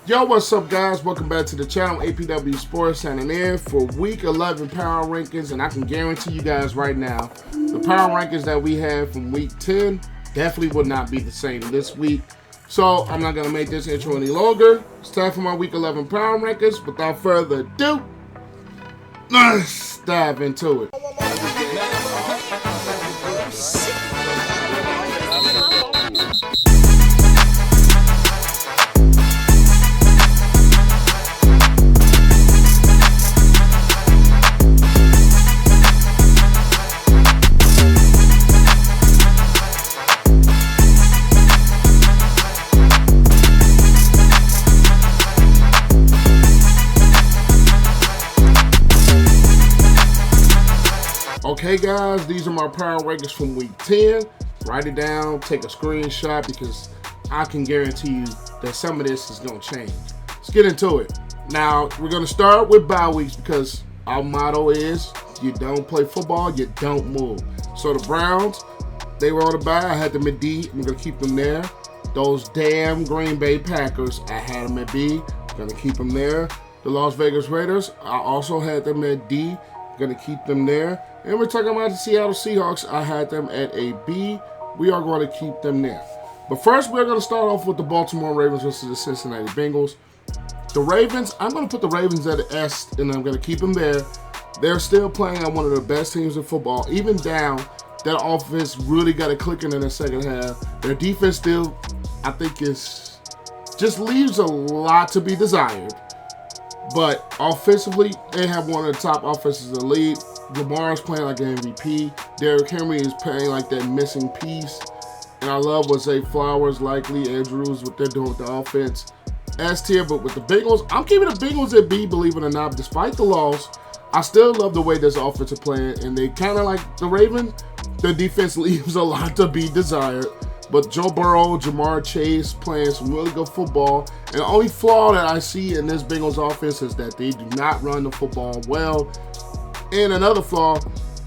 Yo, what's up, guys? Welcome back to the channel. APW Sports signing in for Week 11 Power Rankings, and I can guarantee you guys right now, the Power Rankings that we had from Week 10 definitely will not be the same this week. So I'm not going to make this intro any longer. It's time for my Week 11 Power Rankings. Without further ado, let's dive into it. Okay, guys, these are my power rankings from Week 10. Write it down, take a screenshot, because I can guarantee you that some of this is going to change. Let's get into it. Now, we're going to start with bye weeks because our motto is you don't play football, you don't move. So the Browns, they were on the bye. I had them at D. I'm going to keep them there. Those damn Green Bay Packers, I had them at B. Going to keep them there. The Las Vegas Raiders, I also had them at D. Going to keep them there. And we're talking about the Seattle Seahawks. I had them at a B. We are going to keep them there. But first, we're going to start off with the Baltimore Ravens versus the Cincinnati Bengals. The Ravens, I'm going to put the Ravens at an S, and I'm going to keep them there. They're still playing on one of the best teams in football. Even down, that offense really got it clicking in the second half. Their defense still, I think, just leaves a lot to be desired. But offensively, they have one of the top offenses in the league. Lamar's playing like an MVP. Derrick Henry is playing like that missing piece. And I love what Zay Flowers, likely Andrews, what they're doing with the offense. S tier, but with the Bengals, I'm keeping the Bengals at B, believe it or not. Despite the loss, I still love the way this offense is playing. And they kind of like the Ravens, their defense leaves a lot to be desired. But Joe Burrow, Jamar Chase playing some really good football. And the only flaw that I see in this Bengals offense is that they do not run the football well. And another flaw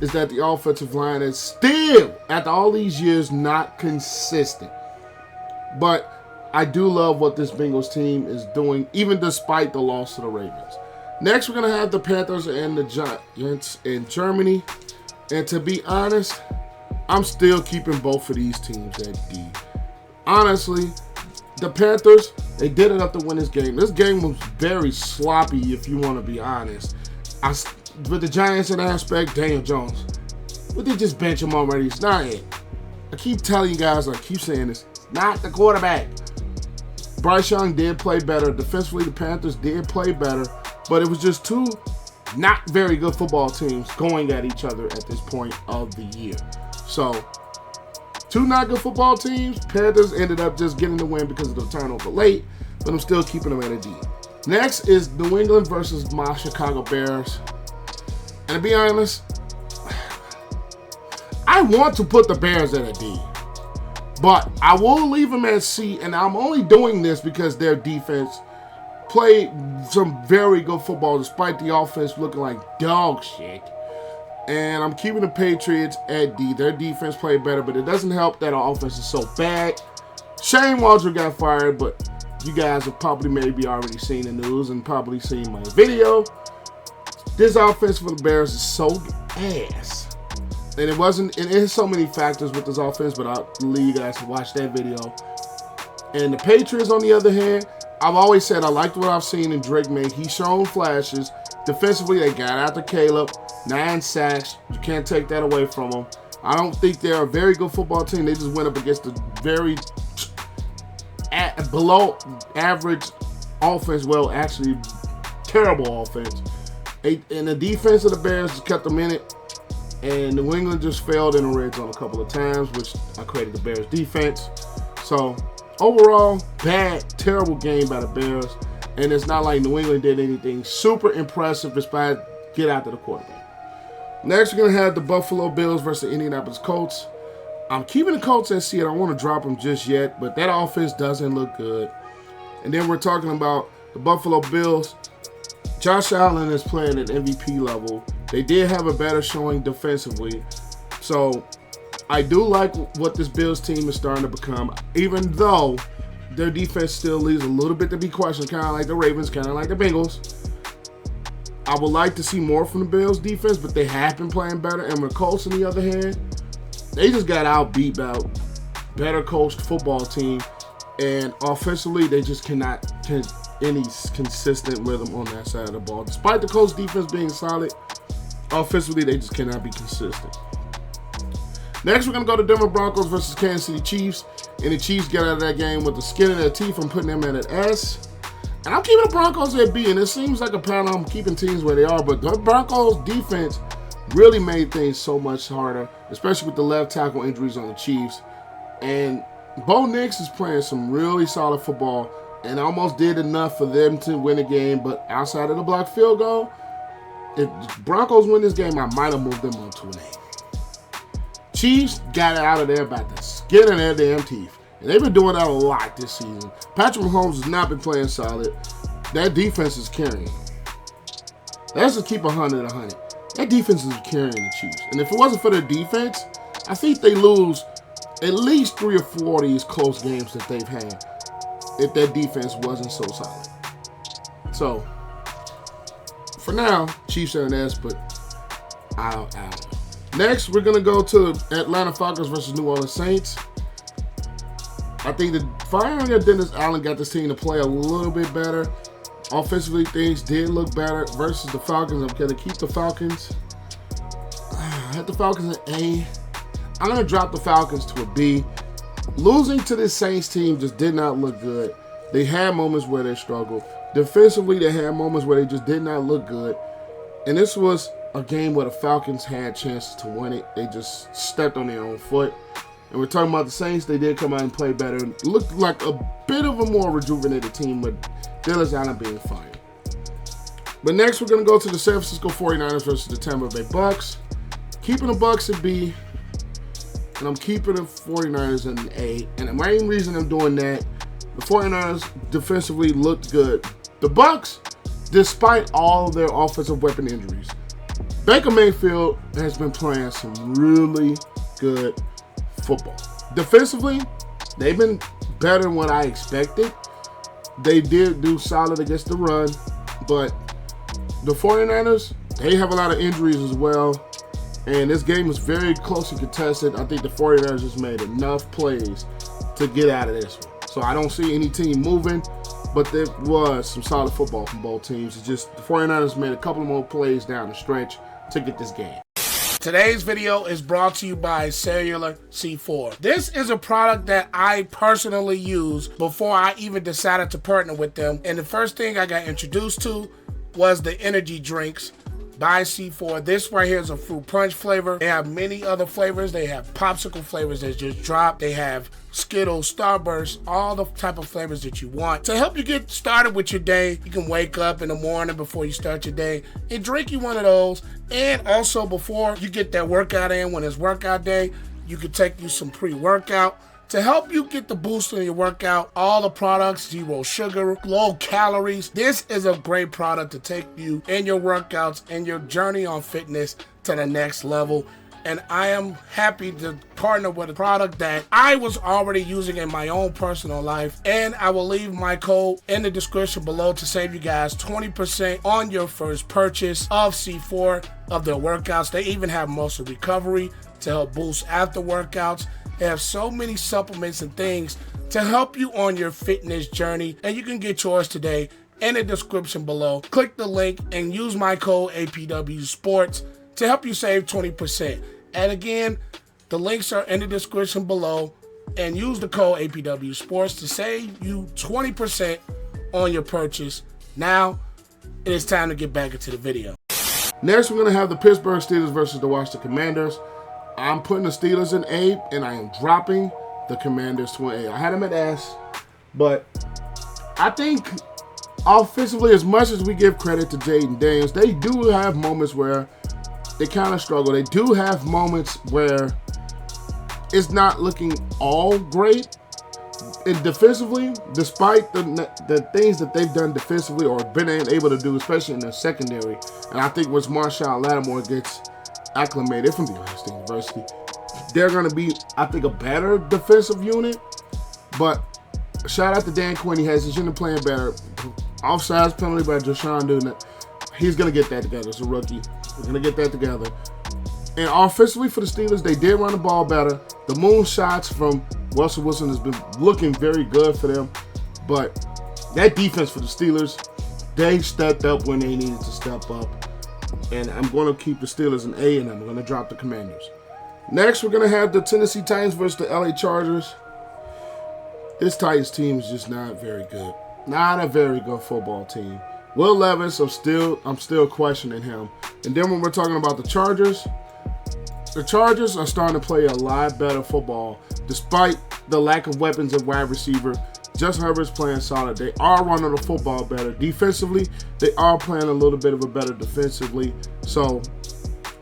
is that the offensive line is still, after all these years, not consistent. But I do love what this Bengals team is doing, even despite the loss to the Ravens. Next, we're going to have the Panthers and the Giants in Germany. And to be honest, I'm still keeping both of these teams at D. Honestly, the Panthers, they did enough to win this game. This game was very sloppy, if you want to be honest. With the Giants in aspect, Daniel Jones, but they just bench him already. It's not it. I keep telling you guys, I keep saying this, not the quarterback. Bryce Young did play better. Defensively, the Panthers did play better, but it was just two not very good football teams going at each other at this point of the year. So, two not good football teams. Panthers ended up just getting the win because of the turnover late, but I'm still keeping them at a D. Next is New England versus my Chicago Bears. And to be honest, I want to put the Bears at a D. But I will leave them at C, and I'm only doing this because their defense played some very good football despite the offense looking like dog shit. And I'm keeping the Patriots at D. Their defense played better, but it doesn't help that our offense is so bad. Shane Waldron got fired, but you guys have probably maybe already seen the news and probably seen my video. This offense for the Bears is so ass. And it has so many factors with this offense, but I'll leave you guys to watch that video. And the Patriots, on the other hand, I've always said I liked what I've seen in Drake May. He's shown flashes. Defensively, they got after Caleb. 9 sacks. You can't take that away from them. I don't think they're a very good football team. They just went up against a very below average offense. Well, actually, terrible offense. And the defense of the Bears just kept them in it. And New England just failed in the red zone a couple of times, which I credited the Bears defense. So, overall, bad, terrible game by the Bears. And it's not like New England did anything super impressive despite get after the quarterback. Next, we're going to have the Buffalo Bills versus the Indianapolis Colts. I'm keeping the Colts at C. I don't want to drop them just yet, but that offense doesn't look good. And then we're talking about the Buffalo Bills. Josh Allen is playing at MVP level. They did have a better showing defensively. So I do like what this Bills team is starting to become, even though their defense still leaves a little bit to be questioned, kind of like the Ravens, kind of like the Bengals. I would like to see more from the Bills defense, but they have been playing better. And with Colts, on the other hand, they just got outbeat by a better coached football team. And offensively, they just cannot get any consistent rhythm on that side of the ball. Despite the Colts defense being solid, offensively, they just cannot be consistent. Next, we're going to go to Denver Broncos versus Kansas City Chiefs. And the Chiefs get out of that game with the skin of their teeth. I'm putting them at an S. And I'm keeping the Broncos at B. And it seems like a pattern I'm keeping teams where they are. But the Broncos defense really made things so much harder, especially with the left tackle injuries on the Chiefs. And Bo Nix is playing some really solid football and almost did enough for them to win the game. But outside of the blocked field goal, if the Broncos win this game, I might have moved them on to an A. Chiefs got out of there by the skin of their damn teeth. And they've been doing that a lot this season. Patrick Mahomes has not been playing solid. That defense is carrying. Let's just keep 100. That defense is carrying the Chiefs. And if it wasn't for their defense, I think they lose at least 3 or 4 of these close games that they've had if their defense wasn't so solid. So, for now, Chiefs are an S, but I don't know. Next, we're going to go to Atlanta Falcons versus New Orleans Saints. I think the firing of Dennis Allen got this team to play a little bit better. Offensively, things did look better versus the Falcons. I'm going to keep the Falcons. I had the Falcons at A. I'm going to drop the Falcons to a B. Losing to this Saints team just did not look good. They had moments where they struggled. Defensively, they had moments where they just did not look good. And this was a game where the Falcons had chances to win it. They just stepped on their own foot. And we're talking about the Saints. They did come out and play better. It looked like a bit of a more rejuvenated team with Dennis Allen being fired. But next, we're going to go to the San Francisco 49ers versus the Tampa Bay Bucks. Keeping the Bucks at B. And I'm keeping the 49ers in an A. And the main reason I'm doing that, the 49ers defensively looked good. The Bucks, despite all of their offensive weapon injuries, Baker Mayfield has been playing some really good football. Defensively, they've been better than what I expected. They did do solid against the run, but the 49ers, they have a lot of injuries as well. And this game is very closely contested. I think the 49ers just made enough plays to get out of this one. So I don't see any team moving, but there was some solid football from both teams. It's just the 49ers made a couple more plays down the stretch to get this game. Today's video is brought to you by Cellular C4. This is a product that I personally use before I even decided to partner with them. And the first thing I got introduced to was the energy drinks by C4. This right here is a fruit punch flavor. They have many other flavors. They have popsicle flavors that just dropped. They have Skittles, Starburst, all the type of flavors that you want. To help you get started with your day, you can wake up in the morning before you start your day and drink you one of those. And also before you get that workout in, when it's workout day, you can take you some pre-workout to help you get the boost in your workout. All the products, 0 sugar, low calories. This is a great product to take you in your workouts and your journey on fitness to the next level. And I am happy to partner with a product that I was already using in my own personal life. And I will leave my code in the description below to save you guys 20% on your first purchase of C4 of their workouts. They even have muscle recovery to help boost after workouts. They have so many supplements and things to help you on your fitness journey. And you can get yours today in the description below. Click the link and use my code APW Sports to help you save 20%. And again, the links are in the description below. And use the code APW Sports to save you 20% on your purchase. Now, it is time to get back into the video. Next, we're going to have the Pittsburgh Steelers versus the Washington Commanders. I'm putting the Steelers in A, and I am dropping the Commanders to an A. I had them at S, but I think offensively, as much as we give credit to Jaden Daniels, they do have moments where they kind of struggle. They do have moments where it's not looking all great. And defensively, despite the things that they've done defensively or been able to do, especially in their secondary, and I think once Marshawn Lattimore gets acclimated from the Ohio State University, they're going to be, I think, a better defensive unit. But Shout out to Dan Quinn. He has his unit playing better. Offsides penalty by Jashawn doing that. He's going to get that together as a rookie. We're going to get that together. And offensively for the Steelers, they did run the ball better. The moon shots from Russell Wilson has been looking very good for them. But that defense for the Steelers, they stepped up when they needed to step up. And I'm going to keep the Steelers an A, and I'm going to drop the Commanders. Next, we're going to have the Tennessee Titans versus the LA Chargers. This Titans team is just not very good. Not a very good football team. Will Levis, I'm still questioning him. And then when we're talking about the Chargers are starting to play a lot better football despite the lack of weapons at wide receiver. Justin Herbert's playing solid. They are running the football better. Defensively, they are playing a little bit of a better defensively. So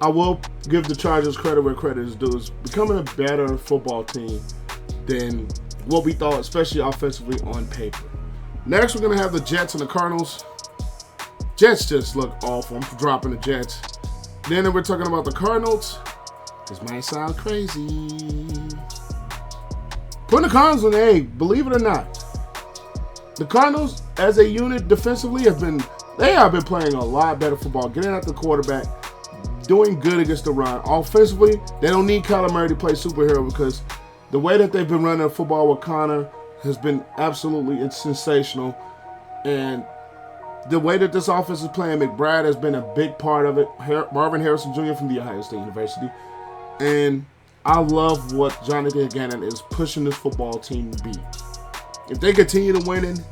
I will give the Chargers credit where credit is due. It's becoming a better football team than what we thought, especially offensively on paper. Next, we're going to have the Jets and the Cardinals. Jets just look awful. I'm dropping the Jets. Then we're talking about the Cardinals. This might sound crazy. Putting the Cardinals on A, believe it or not. The Cardinals, as a unit defensively, have been playing a lot better football, getting at the quarterback, doing good against the run. Offensively, they don't need Kyler Murray to play superhero because the way that they've been running their football with Connor has been absolutely sensational. And the way that this offense is playing, McBride has been a big part of it. Marvin Harrison Jr. from the Ohio State University. And I love what Jonathan Gannon is pushing this football team to be. If they continue to winning,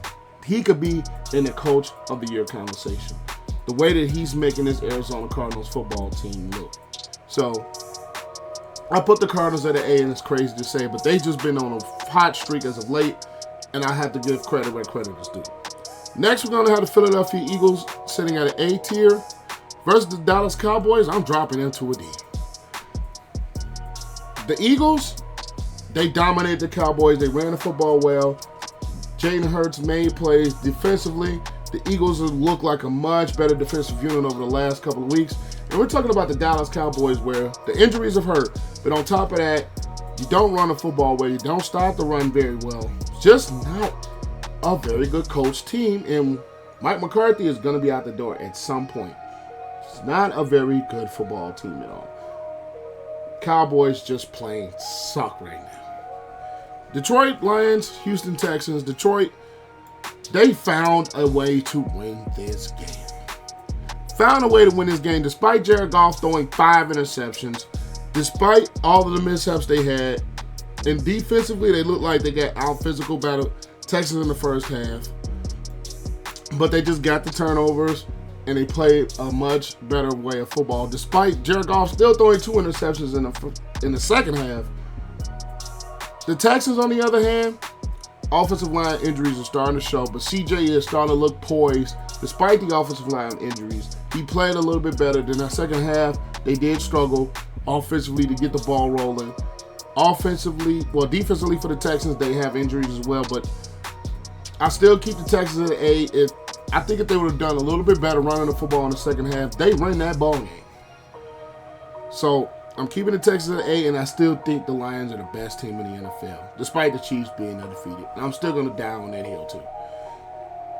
he could be in the Coach of the Year conversation. The way that he's making this Arizona Cardinals football team look. So, I put the Cardinals at an A, and it's crazy to say, but they've just been on a hot streak as of late, and I have to give credit where credit is due. Next, we're going to have the Philadelphia Eagles sitting at an A tier versus the Dallas Cowboys. I'm dropping into a D. The Eagles, they dominated the Cowboys. They ran the football well. Jalen Hurts made plays defensively. The Eagles look like a much better defensive unit over the last couple of weeks. And we're talking about the Dallas Cowboys where the injuries have hurt. But on top of that, you don't run the football well. You don't stop the run very well. It's just not a very good coach team. And Mike McCarthy is going to be out the door at some point. It's not a very good football team at all. Cowboys just plain suck right now. Detroit Lions, Houston Texans. Detroit, they found a way to win this game. Found a way to win this game despite Jared Goff throwing 5 interceptions, despite all of the mishaps they had. And defensively, they looked like they got out physical by Texans in the first half. But they just got the turnovers, and they played a much better way of football. Despite Jared Goff still throwing 2 interceptions in the second half. The Texans, on the other hand, offensive line injuries are starting to show, but CJ is starting to look poised. Despite the offensive line injuries, he played a little bit better. Than that second half, they did struggle offensively to get the ball rolling. Defensively for the Texans, they have injuries as well, but I still keep the Texans at an A. I think if they would have done a little bit better running the football in the second half, they ran that ball game. So I'm keeping the Texans at an A, and I still think the Lions are the best team in the NFL, despite the Chiefs being undefeated. And I'm still going to die on that hill, too.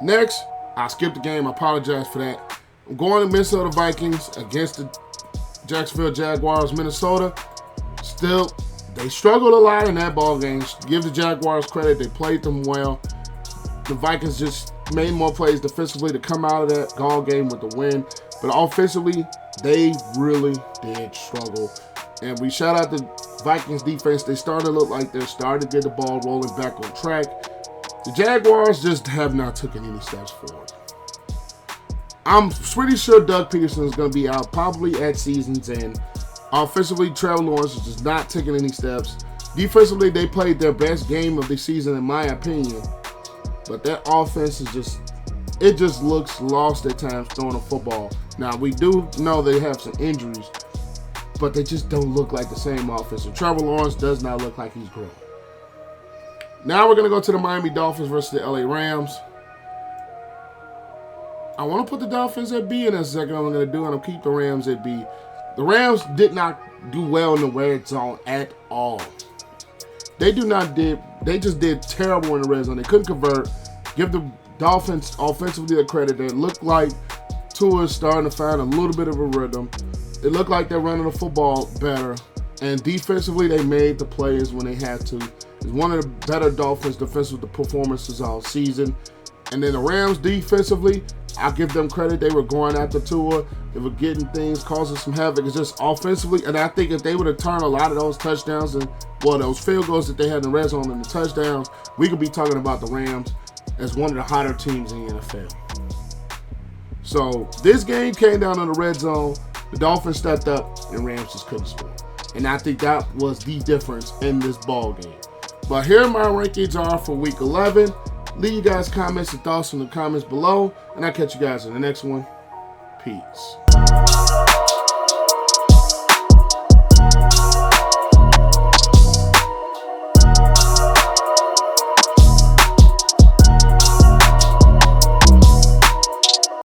Next, I skipped the game. I apologize for that. I'm going to Minnesota Vikings against the Jacksonville Jaguars. Minnesota, still, they struggled a lot in that ball game. Give the Jaguars credit. They played them well. The Vikings just made more plays defensively to come out of that ball game with the win. But offensively, they really did struggle. And we shout out the Vikings defense. They started to look like they're starting to get the ball rolling back on track. The Jaguars just have not taken any steps forward. I'm pretty sure Doug Peterson is going to be out probably at season's end. Offensively, Trevor Lawrence is just not taking any steps. Defensively, they played their best game of the season, in my opinion. But that offense is it just looks lost at times throwing the football. Now, we do know they have some injuries, but they just don't look like the same offense. And Trevor Lawrence does not look like he's grown. Now we're going to go to the Miami Dolphins versus the LA Rams. I want to put the Dolphins at B in a second. I'm going to do, and I'll keep the Rams at B. The Rams did not do well in the red zone at all. They do not They just did terrible in the red zone. They couldn't convert. Give the Dolphins offensively the credit. It looked like Tua's starting to find a little bit of a rhythm. It looked like they're running the football better. And defensively, they made the plays when they had to. It's one of the better Dolphins defensive performances all season. And then the Rams defensively, I'll give them credit. They were going after Tua. They were getting things, causing some havoc. It's just offensively. And I think if they would have turned a lot of those touchdowns and, well, those field goals that they had in the red zone and the touchdowns, we could be talking about the Rams as one of the hotter teams in the NFL. So this game came down on the red zone. The Dolphins stepped up and Rams just couldn't score. And I think that was the difference in this ball game. But here my rankings are for week 11. Leave you guys comments and thoughts in the comments below. And I'll catch you guys in the next one. Peace.